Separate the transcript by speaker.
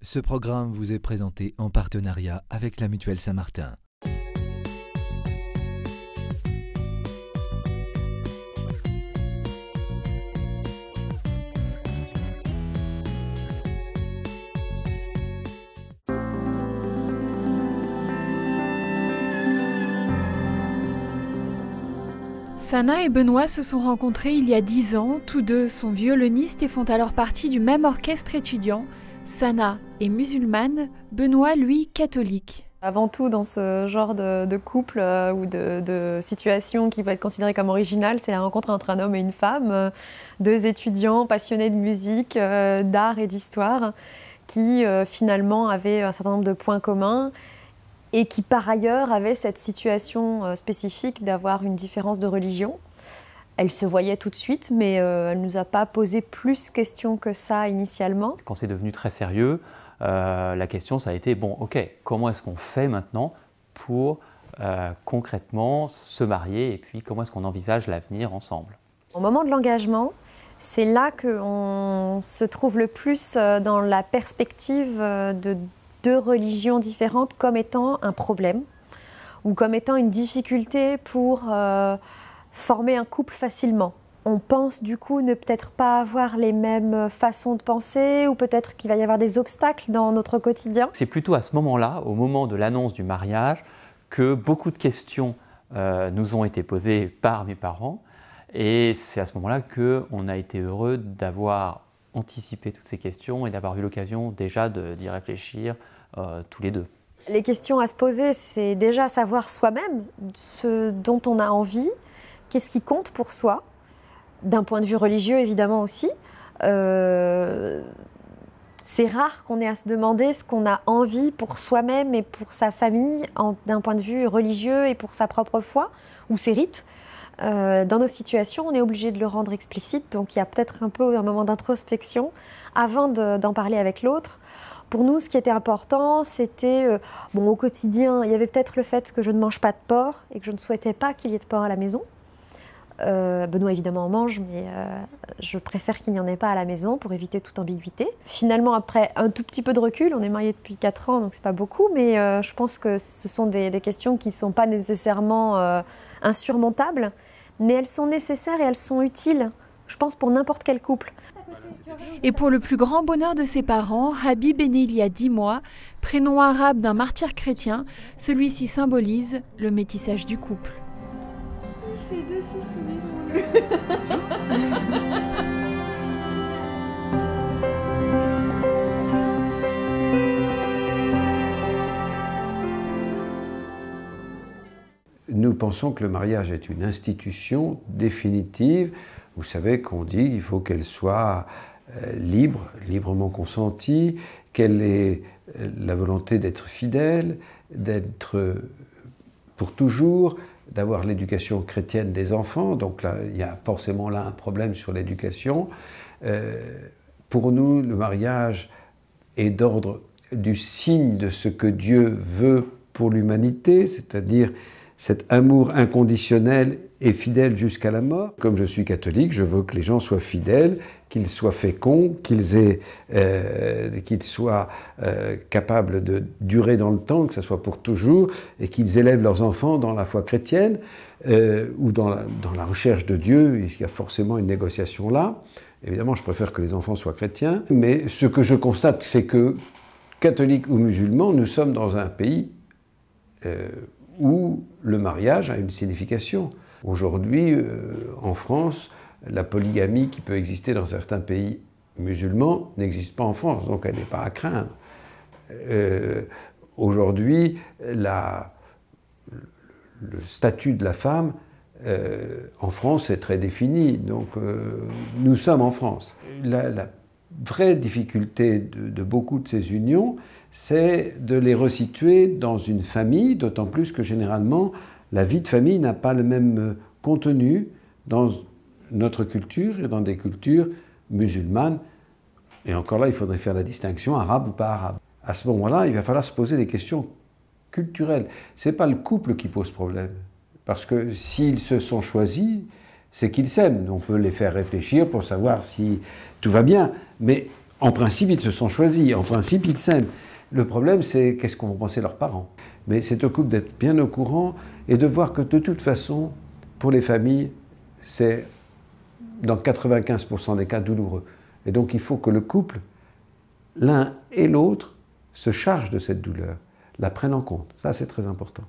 Speaker 1: Ce programme vous est présenté en partenariat avec la Mutuelle Saint-Martin.
Speaker 2: Sana et Benoît se sont rencontrés il y a 10 ans. Tous deux sont violonistes et font alors partie du même orchestre étudiant. Sana est musulmane, Benoît, lui, catholique.
Speaker 3: Avant tout, dans ce genre de couple ou de situation qui peut être considérée comme originale, c'est la rencontre entre un homme et une femme, deux étudiants passionnés de musique, d'art et d'histoire, qui finalement avaient un certain nombre de points communs et qui par ailleurs avaient cette situation spécifique d'avoir une différence de religion. Elle se voyait tout de suite, mais elle ne nous a pas posé plus questions que ça initialement.
Speaker 4: Quand c'est devenu très sérieux, la question ça a été, bon ok, comment est-ce qu'on fait maintenant pour concrètement se marier et puis comment est-ce qu'on envisage l'avenir ensemble?
Speaker 3: Au moment de l'engagement, c'est là qu'on se trouve le plus dans la perspective de deux religions différentes comme étant un problème ou comme étant une difficulté pour former un couple facilement. On pense du coup ne peut-être pas avoir les mêmes façons de penser ou peut-être qu'il va y avoir des obstacles dans notre quotidien.
Speaker 4: C'est plutôt à ce moment-là, au moment de l'annonce du mariage, que beaucoup de questions nous ont été posées par mes parents et c'est à ce moment-là qu'on a été heureux d'avoir anticipé toutes ces questions et d'avoir eu l'occasion déjà d'y réfléchir tous les deux.
Speaker 3: Les questions à se poser, c'est déjà savoir soi-même ce dont on a envie, qu'est-ce qui compte pour soi, d'un point de vue religieux évidemment aussi. C'est rare qu'on ait à se demander ce qu'on a envie pour soi-même et pour sa famille d'un point de vue religieux et pour sa propre foi ou ses rites. Dans nos situations, on est obligé de le rendre explicite, donc il y a peut-être un peu un moment d'introspection avant d'en parler avec l'autre. Pour nous, ce qui était important, c'était, au quotidien, il y avait peut-être le fait que je ne mange pas de porc et que je ne souhaitais pas qu'il y ait de porc à la maison. Benoît évidemment en mange, mais je préfère qu'il n'y en ait pas à la maison pour éviter toute ambiguïté. Finalement, après un tout petit peu de recul, on est mariés depuis 4 ans, donc c'est pas beaucoup, mais je pense que ce sont des questions qui ne sont pas nécessairement insurmontables, mais elles sont nécessaires et elles sont utiles, je pense, pour n'importe quel couple.
Speaker 2: Et pour le plus grand bonheur de ses parents, Habib est né il y a 10 mois, prénom arabe d'un martyr chrétien. Celui-ci symbolise le métissage du couple.
Speaker 3: Il fait de ces
Speaker 5: Nous pensons que le mariage est une institution définitive. Vous savez qu'on dit qu'il faut qu'elle soit libre, librement consentie, qu'elle ait la volonté d'être fidèle, d'être pour toujours, d'avoir l'éducation chrétienne des enfants. Donc là, il y a forcément là un problème sur l'éducation. Pour nous, le mariage est d'ordre du signe de ce que Dieu veut pour l'humanité, c'est-à-dire cet amour inconditionnel et fidèle jusqu'à la mort. Comme je suis catholique, je veux que les gens soient fidèles, qu'ils soient féconds, qu'ils soient capables de durer dans le temps, que ce soit pour toujours, et qu'ils élèvent leurs enfants dans la foi chrétienne ou dans la recherche de Dieu. Il y a forcément une négociation là. Évidemment, je préfère que les enfants soient chrétiens, mais ce que je constate, c'est que, catholiques ou musulmans, nous sommes dans un pays où le mariage a une signification. Aujourd'hui, en France, la polygamie qui peut exister dans certains pays musulmans n'existe pas en France, donc elle n'est pas à craindre. Aujourd'hui, le statut de la femme en France est très défini, donc nous sommes en France. La vraie difficulté de beaucoup de ces unions, c'est de les resituer dans une famille, d'autant plus que généralement, la vie de famille n'a pas le même contenu dans notre culture et dans des cultures musulmanes. Et encore là, il faudrait faire la distinction arabe ou pas arabe. À ce moment-là, il va falloir se poser des questions culturelles. Ce n'est pas le couple qui pose problème. Parce que s'ils se sont choisis, c'est qu'ils s'aiment. On peut les faire réfléchir pour savoir si tout va bien. Mais En principe, ils se sont choisis, en principe, ils s'aiment. Le problème, c'est qu'est-ce qu'ont pensé leurs parents. Mais c'est au couple d'être bien au courant et de voir que de toute façon, pour les familles, c'est dans 95% des cas douloureux. Et donc il faut que le couple, l'un et l'autre, se chargent de cette douleur, la prennent en compte. Ça, c'est très important.